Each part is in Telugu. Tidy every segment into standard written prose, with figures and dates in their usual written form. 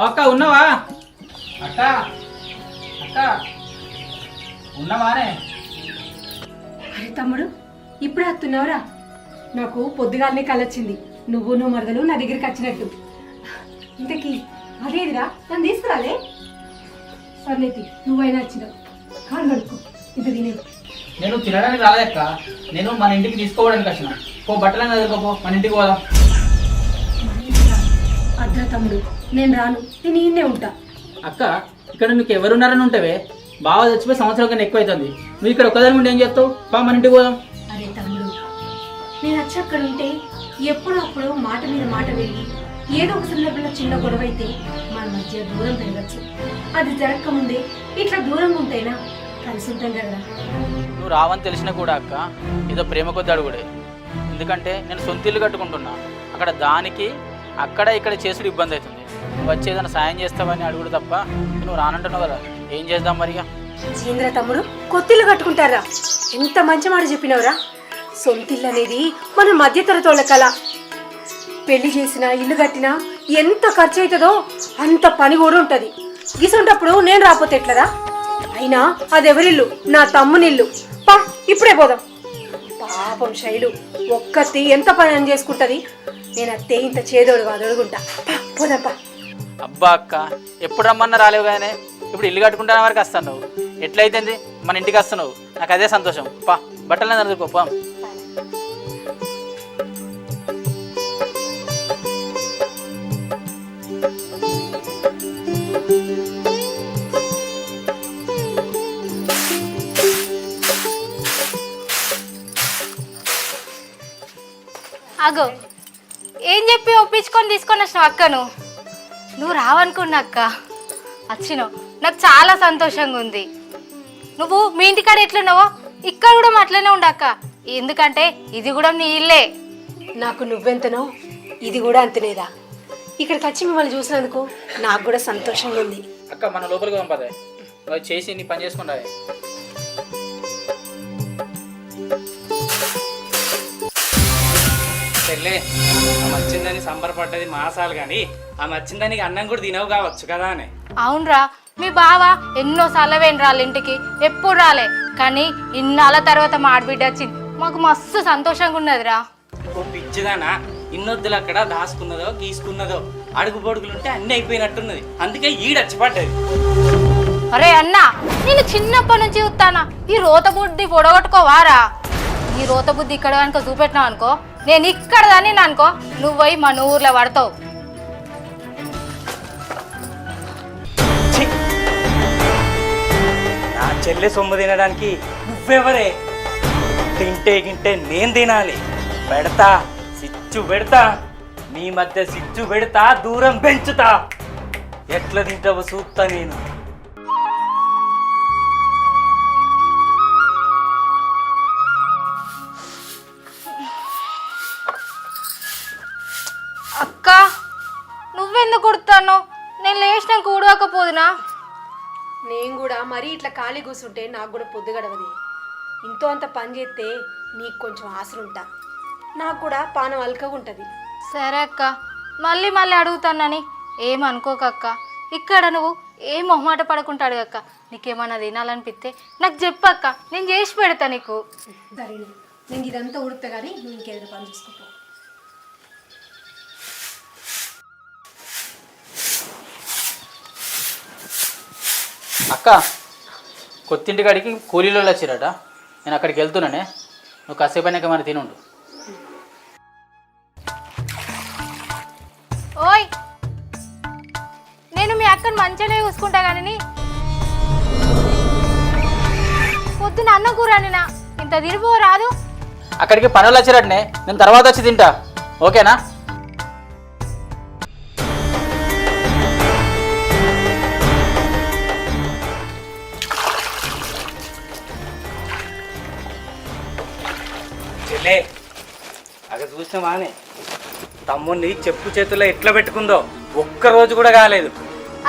అక్క ఉన్నావా? అక్క అక్క ఉన్నావానే? అరే తమ్ముడు, ఇప్పుడే వస్తున్నావురా? నాకు పొద్దుగాలనే కలొచ్చింది, నువ్వు మరదలు నా దగ్గరికి వచ్చినట్టు. ఇంతకీ అదేదిరా, నన్ను తీసుకురాలే? సర్లేతి, నువ్వైనా వచ్చినావు. కాడు కడుక్కో, ఇంత తినే. నేను తినడానికి రాలేదక్క, నేను మన ఇంటికి తీసుకోవడానికి వచ్చిన. పో బట్టలను చదువుకోపో, మన ఇంటికి పోదాం. అద్రా తమ్ముడు, నేను రాను, నేను ఈయనే ఉంటా. అక్క ఇక్కడ నీకు ఎవరున్నారని ఉంటావే? బాగా చచ్చిపోయి సంవత్సరం కన్నా ఎక్కువ అవుతుంది. నువ్వు ఇక్కడ ఒక్కదాని ఉంటే ఏం చేస్తావు? పా మన ఇంటికి పోదాం. అరే తమ్ముడు, నేను వచ్చి అక్కడ ఉంటే ఎప్పుడప్పుడు మాట మీద మాట వెళ్ళి ఏదో ఒక సందర్భంలో చిన్న గొడవ అయితే మన మధ్య దూరం పెరగచ్చు. అది జరగకముందే ఇట్లా దూరంగా ఉంటేనా కలిసి ఉంటాం కదా. నువ్వు రావని తెలిసినా కూడా అక్క ఏదో ప్రేమ కొద్ది అడుగుడే. ఎందుకంటే నేను సొంత ఇల్లు కట్టుకుంటున్నా. అక్కడ దానికి అక్కడ ఇక్కడ చేసుడు ఇబ్బంది అవుతుంది. నువ్వు వచ్చి ఏదైనా సాయం చేస్తావని అడుగుడు తప్ప నువ్వు రానంటున్నావు కదా, ఏం చేద్దాం మరిగా? జీంద్ర తమ్ముడు, కొత్తిల్లు కట్టుకుంటారా? ఎంత మంచి మాట చెప్పినవరా. సొంతిల్లు అనేది మన మధ్యతరతోళ్ళ కళ. పెళ్లి చేసినా ఇల్లు కట్టినా ఎంత ఖర్చు అవుతుందో అంత పని కూడా ఉంటది. గిసంటప్పుడు నేను రాకపోతే ఎట్లరా? అయినా అదెవరిల్లు? నా తమ్మునిల్లు. పా ఇప్పుడే పోదాం. పాపం శైలు ఒక్కతి ఎంత పని చేసుకుంటది. నేను అత్తే ఇంత చేదోడు కాదు, అడుగుంటా. పోదాం పా. అబ్బా అక్క, ఎప్పుడు రమ్మన్నా రాలేవు కానీ ఇప్పుడు ఇల్లు కట్టుకుంటానే వరకు వస్తాను. నువ్వు ఎట్లయితే మన ఇంటికి వస్తున్నావు, నాకు అదే సంతోషం. పా బట్టలనే చదువుకోపా. అగో, ఏం చెప్పి ఒప్పించుకొని తీసుకొని వచ్చినావు అక్కను? నువ్వు రావనుకున్నా అక్క, వచ్చినావు. నాకు చాలా సంతోషంగా ఉంది. నువ్వు మీ ఇంటికాడ ఎట్లున్నావో ఇక్కడ కూడా అట్లనే ఉండక్క. ఎందుకంటే ఇది కూడా నీ ఇల్లే. నాకు నువ్వెంతనో ఇది కూడా అంతనేదా. ఇక్కడికి వచ్చి మిమ్మల్ని చూసినందుకు నాకు కూడా సంతోషంగా ఉంది. అక్క మన లోపలికి పంపదే, నువ్వు చేసి నీ పని చేసుకుంటావే. చెల్లే, ఆమె వచ్చిందని సంబరపడ్డది మాసాలు కానీ ఆమె వచ్చిందని అన్నం కూడా తినవు కావచ్చు కదా అని. అవునరా, మీ బావ ఎన్నోసార్లు వేయండి రాళ్ళ ఇంటికి, ఎప్పుడు రాలే. కానీ ఇన్నాళ్ళ తర్వాత మా ఆడబిడ్డ వచ్చింది, మాకు మస్తు సంతోషంగా ఉన్నదిరా. ఓ పిచ్చిదానా, ఇన్నొద్దులు అక్కడ దాసుకున్నదో గీసుకున్నదో అడుగు పొడుగులుంటే అన్నీ అయిపోయినట్టున్నది. అందుకే ఈడచ్చిపడ్డది. అరే అన్నా, నేను చిన్నప్పటి నుంచి చూస్తానా, ఈ రోత బుద్ధి పొడగొట్టుకోవారా? ఈ రోత బుద్ధి ఇక్కడ కనుక చూపెట్టినావు అనుకో, నేను ఇక్కడ దాన్ని అనుకో, నువ్వై మన ఊర్లో పడతావు. నా చెల్లె సొమ్ము తినడానికి నువ్వెవరే? తింటే గింటే నేను తినాలి. పెడతా, సిచ్చు పెడతా, మీ మధ్య సిచ్చు పెడతా, దూరం పెంచుతా. ఎట్లా తింటావో చూస్తా నేను. అక్క, నువ్వెందుకు కొడుతాను? నేను లేచిన కూడకపోదునా? నేను కూడా మరీ ఇట్లా ఖాళీ కూర్చుంటే నాకు కూడా పొద్దు గడవది. ఇంతో అంత పని చేస్తే నీకు కొంచెం ఆశలుంటా, నాకు కూడా పానం అల్కగా ఉంటుంది. సరే అక్క, మళ్ళీ అడుగుతానని ఏమనుకోకక్క. ఇక్కడ నువ్వు ఏం మొహమాట పడకుంటాడు అక్క. నీకేమన్నా తినాలనిపిస్తే నాకు చెప్పక్క, నేను చేసి పెడతా నీకు. సరే, నేను ఇదంతా ఉడుపుతా కానీ నువ్వు ఇంకేదైనా పని చూసుకోపో. అక్క, కొత్తింటి కాడికి కూలీలో వచ్చిరట. నేను అక్కడికి వెళ్తున్నానే, నువ్వు కాసేపు అయినాక మరి తినుండు. ఓయ్, నేను మీ అక్కని మంచిగానే చూసుకుంటా కానీ పొద్దున అన్న కూరనినా ఇంత తిరిగిపో రాదు. అక్కడికి పనులు వచ్చిరటనే, నేను తర్వాత వచ్చి తింటా, ఓకేనా? చెల్లే, అక్కడ చూసినావానే తమ్ముడిని చెప్పు చేతుల్లో ఎట్లా పెట్టుకుందో, ఒక్కరోజు కూడా కాలేదు.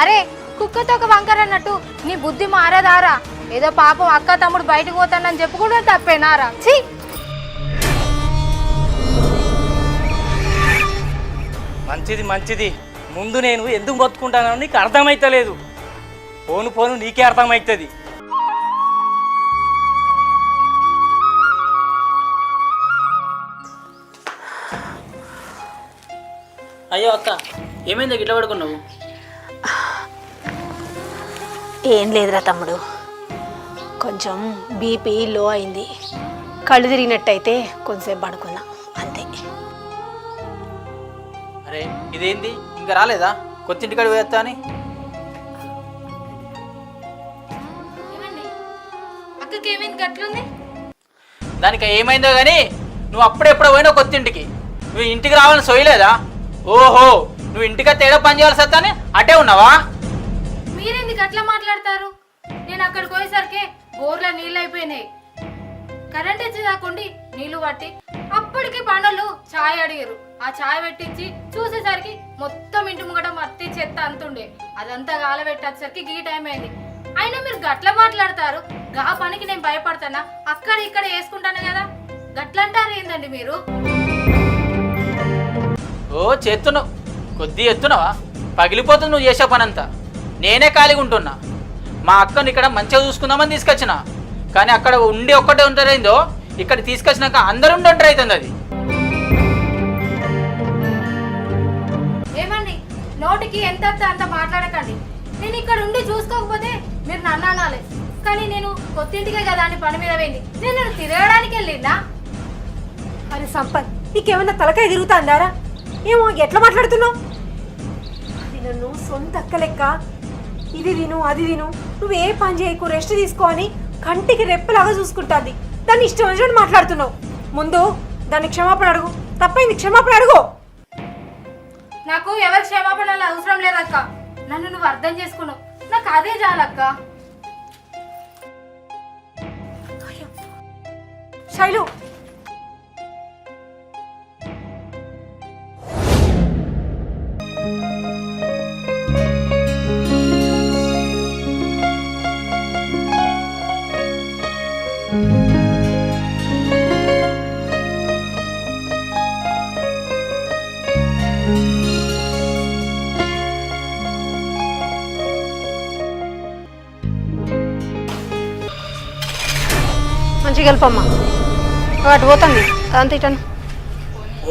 అరే, కుక్కతో ఒక వంకర అన్నట్టు నీ బుద్ధి మారదారా? ఏదో పాపం అక్క తమ్ముడు బయటకు పోతానని చెప్పు కూడా తప్పేనారా? ఛీ, మంచిది మంచిది, ముందు నేను ఎందుకు బతుకుంటానో నీకు అర్థమైతలేదు. పోను పోను నీకే అర్థమవుతుంది. అయ్యో అక్క, ఏమైంది గిట్ల పడుకున్నావు? ఏం లేదురా తమ్ముడు, కొంచెం బీపీ లో అయింది, కళ్ళు తిరిగినట్టయితే కొంచెంసేపు పడుకున్నా అంతే. అరే ఇదేంది ఇంకా రాలేదా? కొత్తింటికాడి పోయేస్తా అని. అక్కకి ఏమైంది గట్లుంది? దానికి ఏమైందో కానీ నువ్వు అప్పుడెప్పుడు పోయినావు కొత్తింటికి. నువ్వు ఇంటికి రావాలని సోయలేదా? ఓహో, నువ్వు ఇంటికి తేడా పని చేయాల్సి వస్తానే అటే ఉన్నావా? మీరెందుకు అట్లా మాట్లాడతారు? నేను అక్కడికి పోయేసరికి బోర్లో నీళ్ళు అయిపోయినాయి. కరెంట్ వచ్చి కాకుండా నీళ్లు పట్టి అప్పటికి పనులు ఛాయ్ అడిగారు. ఆ ఛాయ్ పెట్టించి చూసేసరికి మొత్తం ఇంటి ముంగట మట్టి చెత్త అంతుండే. అదంతా గాలబెట్టేసరికి గీ టైం అయింది. అయినా మీరు గట్ల మాట్లాడతారు. గా పనికి నేను భయపడతానా? అక్కడ ఇక్కడ వేసుకుంటాను కదా, గట్లంటారు ఏందండి మీరు? ఓ చేస్తున్నావు, కొద్ది ఎత్తున్నావా? పగిలిపోతుంది నువ్వు చేసే పనంతా. నేనే ఖాళీగా ఉంటున్నా. మా అక్కని ఇక్కడ మంచిగా చూసుకుందామని తీసుకొచ్చిన, కానీ అక్కడ ఉండి ఒక్కటే ఉంటారైందో ఇక్కడ తీసుకొచ్చినాక అందరూ ఉండి ఒంటరి అవుతుంది. అది ఏమండి, నోటికి ఎంత అంత మాట్లాడకండి. నేను ఇక్కడ ఉండి చూసుకోకపోతే మీరు నన్ను అనాలి. కానీ నేను కొత్తింటికే కదా అని పని మీద పోయింది. నేను తిరగడానికి వెళ్ళిందా? అరే సంపత్, నీకేమన్నా తలకాయ తిరుగుతాందారా? ఏమో ఎట్లా మాట్లాడుతున్నావు? అది నన్ను సొంత అక్క లెక్క, ఇది తిను అది తిను, నువ్వు ఏ పని చేయకు, రెస్ట్ తీసుకో అని కంటికి రెప్పలాగా చూసుకుంటుంది. దాన్ని ఇష్టం వచ్చినట్టు మాట్లాడుతున్నావు. ముందు దాన్ని క్షమాపణ అడుగు. తప్పైంది, క్షమాపణ అడుగు. నాకు ఎవరి క్షమాపణలు అవసరం లేదక్క. నన్ను నువ్వు అర్థం చేసుకున్నావు, నాకు అదే చాలక్క. శైలు, మంచిగా గెలుపమ్మా. అటు పోతుంది అదంతా ఇటను.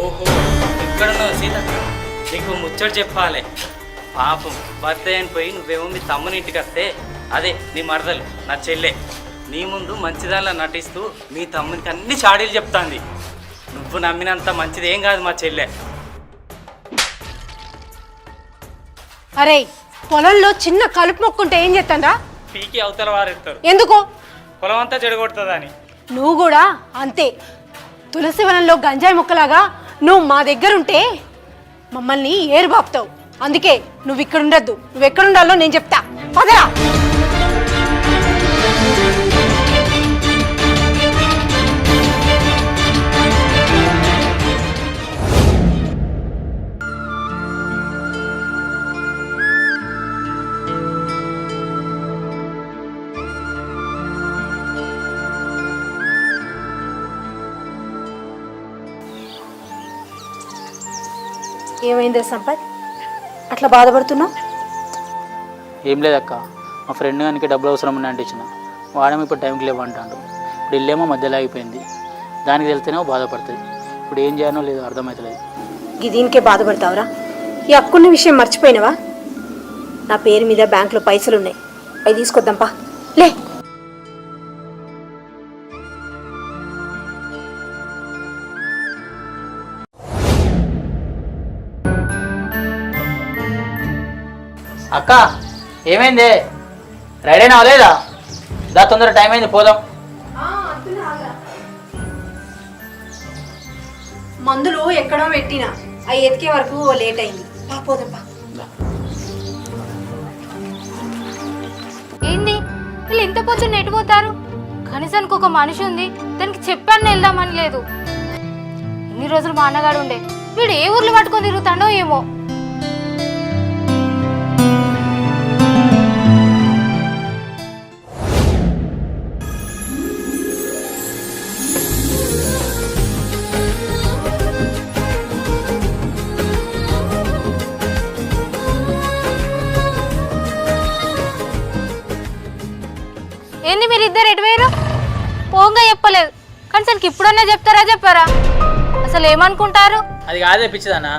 ఓహో, ఇక్కడున్నావు సీత. నీకు ముచ్చట చెప్పాలి. పాపం బర్త్డే అని పోయి నువ్వేమో మీ తమ్ముని ఇంటికి వస్తే, అదే నీ మరదలు నా చెల్లె నీ ముందు మంచిదానిలా నటిస్తూ మీ తమ్మునికి అన్ని చాడీలు చెప్తాంది. నువ్వు నమ్మినంత మంచిది ఏం కాదు మా చెల్లె. అరే, పొలంలో చిన్న కలుపు మొక్కుంటే ఏం చేస్తాంరా? పీకి అవతల వారెడతారు. ఎందుకు? పొలం అంతా చెడగొడుతుందని. నువ్వు కూడా అంతే. తులసి వనంలో గంజాయి మొక్కలాగా నువ్వు మా దగ్గర ఉంటే మమ్మల్ని ఏరుబాపుతావు. అందుకే నువ్వు ఇక్కడ ఉండద్దు. నువ్వు ఎక్కడుండాలో నేను చెప్తా. పదరా. ఏమైంది సంపత్, అట్లా బాధపడుతున్నావు? ఏం లేదక్క, మా ఫ్రెండ్ గానికి డబ్బులు అవసరం అని అంటే ఇచ్చిన. వాడేమో ఇప్పుడు టైంకి లేవంటాడు. ఇప్పుడు ఇల్లేమో మధ్యలో ఆగిపోయింది. దానికి వెళ్తేనేమో బాధపడుతుంది. ఇప్పుడు ఏం చేయాలో లేదో అర్థమవుతలేదు. దీనికే బాధపడతావురా? ఈ అక్కున్న విషయం మర్చిపోయినవా? నా పేరు మీద బ్యాంకులో పైసలు ఉన్నాయి, అవి తీసుకొద్దాంపా. లే. అక్క ఏమైంది? రెడీ అయినా లేదా? దా తొందర, టైం అయింది, పోదాం. మందులు ఎక్కడో పెట్టినా అవి ఎతికే వరకు లేట్ అయింది. పోదాంపా. ఏంది వీళ్ళు ఇంత పొద్దున్న ఎటు పోతారు? కనీసానికి ఒక మనిషి ఉంది, దానికి చెప్పాను వెళ్దామని లేదు. ఇన్ని రోజులు మా అన్నగాడు ఉండే, వీడు ఏ ఊర్లు పట్టుకొని తిరుగుతాడో ఏమో. ఏంది మీరు ఇద్దరు ఎటువేరు? పోంగా చెప్పలేదు, కనీసానికి ఇప్పుడన్నా చెప్తారా చెప్పారా? అసలు ఏమనుకుంటారు? అది కాదే పిచ్చిదన్నా,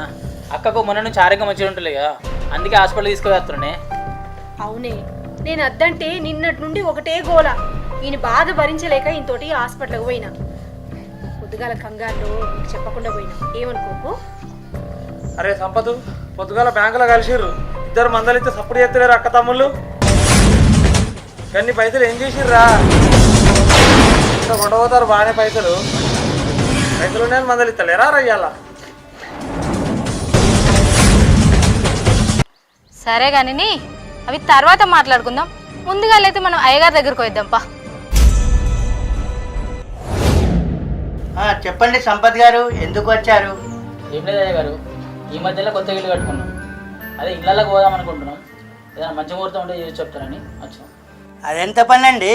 అక్కకు మొన్న నుంచి ఆరోగ్యం మంచిగా ఉంటుంది కదా, అందుకే హాస్పిటల్ తీసుకువేస్తున్నానే. అవునే, నేను అద్దంటే నిన్నటి నుండి ఒకటే గోల. ఈయన బాధ భరించలేక ఈయనతోటి హాస్పిటల్కి పోయినా. పొద్దుగాల కంగారులో నీకు చెప్పకుండా పోయినా, ఏమనుకోకు. అరే సంపతు, పొద్దుగాల బ్యాంకులో కలిసిర్రు, ఇద్దరు మందలిస్తే సప్పుడు చేస్తలేరు అక్క తమ్ముళ్ళు. కానీ పైసలు ఏం చేసిర్రా? ఇంకా కొండపోతారు బాగానే పైసలు నేను మందలిస్తలేరా రయ్యాల? సరే కానీ అవి తర్వాత మాట్లాడుకుందాం. ముందుగా అయితే మనం అయ్యగారి దగ్గరకు వద్దాంపా. చెప్పండి సంపత్ గారు, ఎందుకు వచ్చారు? ఏం లేదు అయ్య గారు, ఈ మధ్యలో కొత్త ఇల్లు కట్టుకున్నాం, అదే ఇళ్ళకి పోదాం అనుకుంటున్నాం. ఏదైనా మంచి ముహూర్తం ఉంటే చేసి చెప్తారని వచ్చాం. అదెంత పని అండి?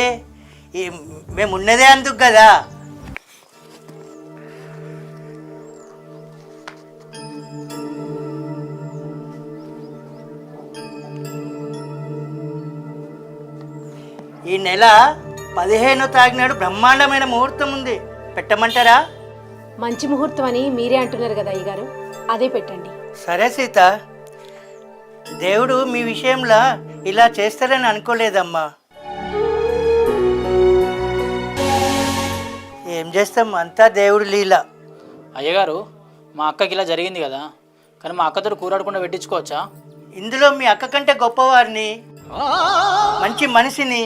మేము ఉన్నదే అందుకు కదా. ఈ నెల 15వ తారీఖు బ్రహ్మాండమైన ముహూర్తం ఉంది, పెట్టమంటారా? మంచి ముహూర్తం అని మీరే అంటున్నారు కదా అయ్యగారు, అదే పెట్టండి. సరే సీత, దేవుడు మీ విషయంలో ఇలా చేస్తారని అనుకోలేదమ్మా. ఏం చేస్తాం, అంతా దేవుడు లీల. అయ్యగారు, మా అక్కకి ఇలా జరిగింది కదా, కానీ మా అక్కతో కూరాడకుండా పెట్టించుకోవచ్చా? ఇందులో మీ అక్క కంటే గొప్పవారిని, మంచి మనిషిని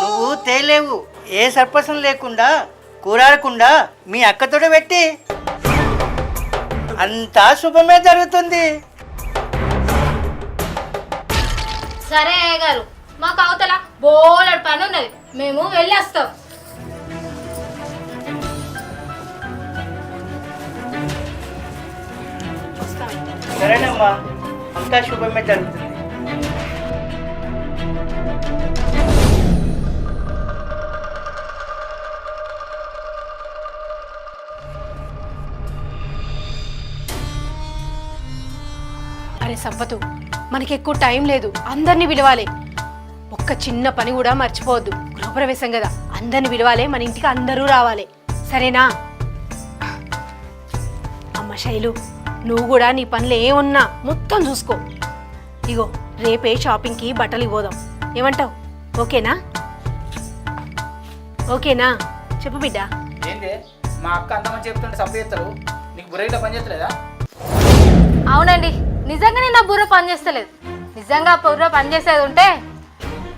నువ్వు తేలేవు. ఏ సర్పసం లేకుండా కూరాడకుండా మీ అక్కతోటి పెట్టి అంతా శుభమే జరుగుతుంది. సరే అయ్యగారు, మాకు అవతల బోలెడు పని ఉన్నది, మేము వెళ్ళేస్తాం. సరేనమ్మా, అంతా శుభమే జరుగుతుంది. అరే సంపతు, మనకి ఎక్కువ టైం లేదు, అందరినీ పిలవాలి. ఒక్క చిన్న పని కూడా మర్చిపోవద్దు, గృహప్రవేశం కదా, అందరిని పిలవాలి, మన ఇంటికి అందరూ రావాలి, సరేనా? అమ్మ శైలు, నువ్వు కూడా నీ పనులు ఏమున్నా మొత్తం చూసుకో. ఇగో రేపే షాపింగ్కి బట్టలు పోదాం, ఏమంటావు? ఓకేనా? ఓకేనా చెప్పు బిడ్డ. ఏంటి మా అక్క అంత మంచి చెప్తుంటే సపోర్ట్ చేస్తారు, నీకు బుర్ర పని చేస్తలేదా? అవునండి, నిజంగానే నా బుర్ర పనిచేస్తలేదు. నిజంగా బుర్ర పనిచేసేది ఉంటే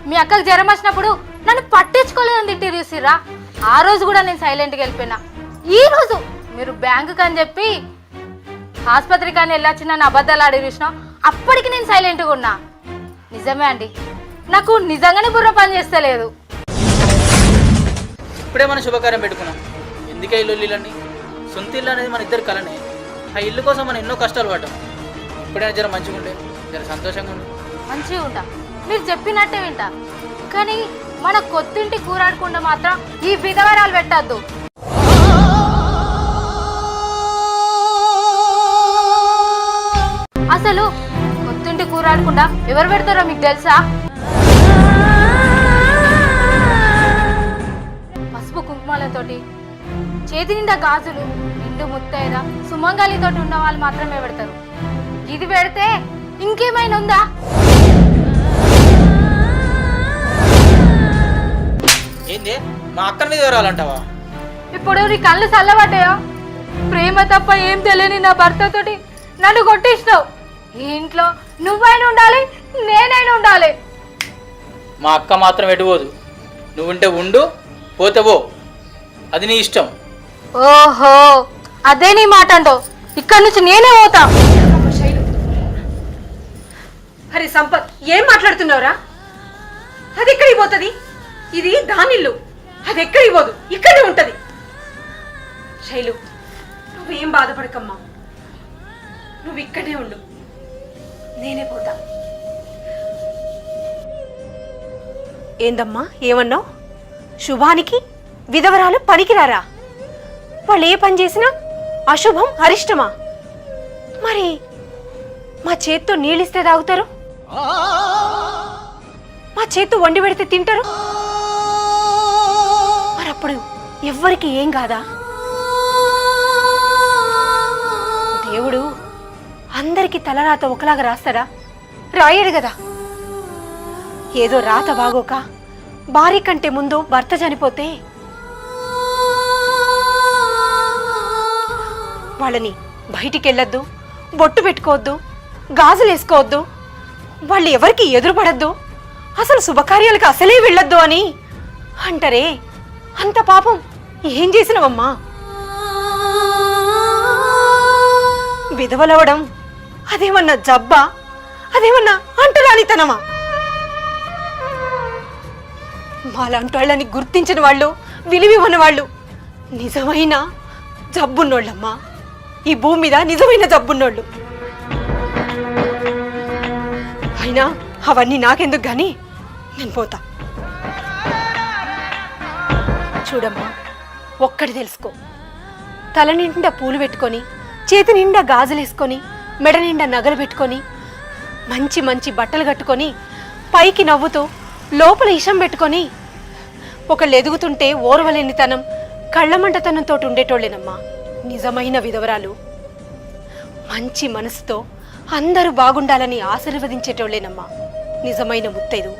మీ అక్కకు జ్వరం వచ్చినప్పుడు నన్ను పట్టించుకోలేదని తిట్టి చూసిర్రా, ఆ రోజు కూడా నేను సైలెంట్గా వెళ్ళిపోయినా. ఈ రోజు మీరు బ్యాంకుకి అని చెప్పి ఆసుపత్రికి అని వెళ్ళొచ్చి నన్ను అబద్ధాలు ఆడి చూసినా, అప్పటికి నేను సైలెంట్గా ఉన్నా. నిజమే అండి, నాకు నిజంగానే బుర్ర పనిచేస్తలేదు. ఇప్పుడే మనం శుభకార్యం పెట్టుకున్నాం, ఎందుకే ఇల్లు ఇల్లులన్నీ? సొంత ఇల్లు అనేది మన ఇద్దరు కలనే. ఆ ఇల్లు కోసం మనం ఎన్నో కష్టాలు పడ్డాం. ఇప్పుడైనా జర మంచిగా ఉండే, జర సంతోషంగా ఉండే. మంచిగా ఉంటా, మీరు చెప్పినట్టే వింటా, కానీ మన కొత్తింటి కూరాడకుండా మాత్రం ఈ విధవరాలు పెట్టద్దు. అసలు కొత్తింటి కూరాడకుండా ఎవరు పెడతారో మీకు తెలుసా? పసుపు కుంకుమాలతోటి, చేతి నిండా గాజులు, నిండు ముత్తైద సుమంగళితోటి ఉన్న వాళ్ళు మాత్రమే పెడతారు. ఇది పెడితే ఇంకేమైనా ఉందా? ఏంది మా అక్కడి మీద వివరాలంటావా? ఇప్పుడు నీ కళ్ళు చల్లబడ్డాయో? ప్రేమ తప్ప ఏం తెలియని నా భర్తతోటి నన్ను కొట్టిస్తావు. ఈ ఇంట్లో నువ్వైనా ఉండాలి, నేనైనా ఉండాలి. మా అక్క మాత్రం ఎటుపోదు, నువ్వుంటే ఉండు, పోతే పో, అది నీ ఇష్టం. ఓహో, అదే నీ మాట అంటావు, ఇక్కడి నుంచి నేనే పోతా. శైలు, అరే సంపత్, ఏం మాట్లాడుతున్నావురా? అది ఎక్కడికి పోతుంది? ఇది దానిల్లు, అది ఎక్కడికి పోదు, ఇక్కడే ఉంటది. శైలు, నువ్వేం బాధపడకమ్మా, నువ్వు ఇక్కడే ఉండు, నేనే పోతా. ఏందమ్మా ఏమన్నావు? శుభానికి విధవరాలు పనికిరారా? వాళ్ళు ఏ పని చేసినా అశుభం అరిష్టమా? మరి మా చేత్తో నీళ్ళిస్తే తాగుతారు, మా చేతు వండి పెడితే తింటారు. మరప్పుడు ఎవ్వరికి ఏం కాదా? దేవుడు అందరికీ తలరాత ఒకలాగా రాస్తాడా? రాయడు కదా. ఏదో రాత బాగోక భార్య కంటే ముందు భర్త చనిపోతే వాళ్ళని బయటికి వెళ్ళొద్దు, బొట్టు పెట్టుకోవద్దు, గాజులు వేసుకోవద్దు, వాళ్ళు ఎవరికి ఎదురుపడద్దు, అసలు శుభకార్యాలకు అసలే వెళ్ళొద్దు అని అంటారే. అంత పాపం ఏం చేసినవమ్మా? విధవలవడం అదేమన్నా జబ్బా? అదేమన్నా అంటరానితనమా? మాలాంటి వాళ్ళని గుర్తించిన వాళ్ళు, విలువివ్వని వాళ్ళు నిజమైన జబ్బున్నోళ్ళమ్మా. ఈ భూమి మీద నిజమైన జబ్బున్నోళ్ళు. అయినా అవన్నీ నాకెందుకు గాని, నేను పోతా. చూడమ్మా, ఒక్కటి తెలుసుకో. తల నిండా పూలు పెట్టుకొని, చేతి నిండా గాజులేసుకొని, మెడ నిండా నగలు పెట్టుకొని, మంచి మంచి బట్టలు కట్టుకొని, పైకి నవ్వుతూ లోపల ఇషం పెట్టుకొని ఒకళ్ళు ఎదుగుతుంటే ఓర్వలేనితనం, కళ్ళమంటతనంతో ఉండేటోళ్ళేనమ్మా నిజమైన విధవరాలు. మంచి మనసుతో అందరూ బాగుండాలని ఆశీర్వదించేటోళ్ళేనమ్మా నిజమైన ముత్తైదు.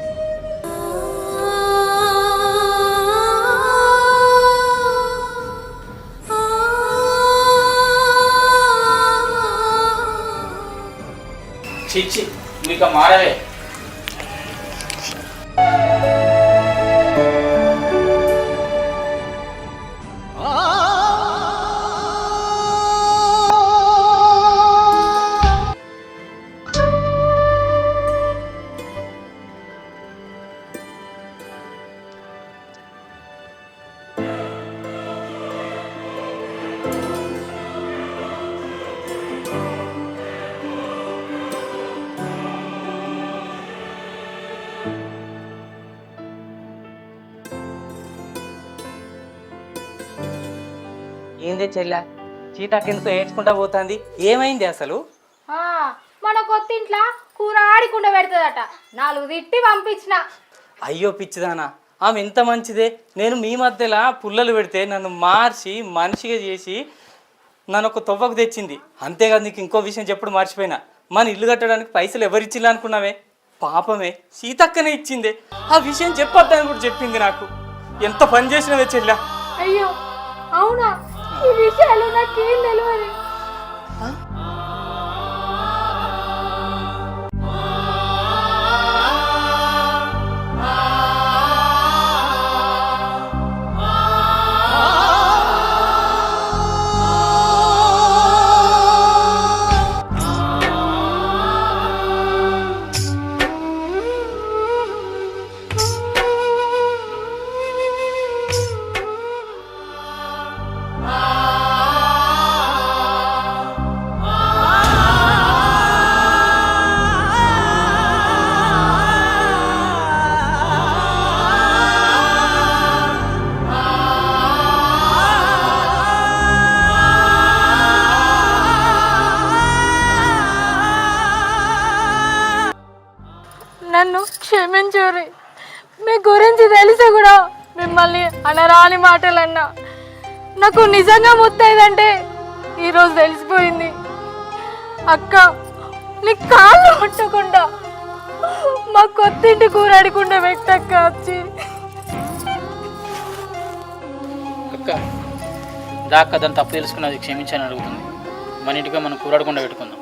చిచ్చి మీకు మారవే. ఏందే చెల్ల చీతాకెందుకు ఏడ్చుకుంటా పోతుంది? ఏమైంది అసలు? మన కొత్తింట్లో కూర ఆడికుండా పెడుతుందట, 4 తిట్టి పంపించిన. అయ్యో పిచ్చిదానా, ఆమె ఎంత మంచిదే. నేను మీ మధ్యలో పుల్లలు పెడితే నన్ను మార్చి మనిషిగా చేసి నన్ను ఒక తొవ్వకు తెచ్చింది. అంతేకాదు, నీకు ఇంకో విషయం చెప్పుడు మర్చిపోయినా. మన ఇల్లు కట్టడానికి పైసలు ఎవరిచ్చిల్లా అనుకున్నావే? పాపమే సీతక్కనే ఇచ్చిందే. ఆ విషయం చెప్పొద్దని కూడా చెప్పింది నాకు. ఎంత పని చేసినవే చెల్ల. అయ్యో అవునా? ఈ విషయాలు నాకేం తెలియదు. నన్ను క్షమించురి. మీ గురించి తెలిసి కూడా మిమ్మల్ని అనరాని మాటలన్నా. నాకు నిజంగా ముత్తైదంటే ఈరోజు తెలిసిపోయింది. అక్క, నీ కాళ్ళు ముట్టకుండా మా కొత్తింటి కూర అడగకుండా పెట్టక్క వచ్చి. అక్క దాకా దాన్ని తప్పు తెలుసుకున్నది క్షమించని అడుగుతుంది. మన ఇంటిగా మనం కూరాడకుండా పెట్టుకుందాం.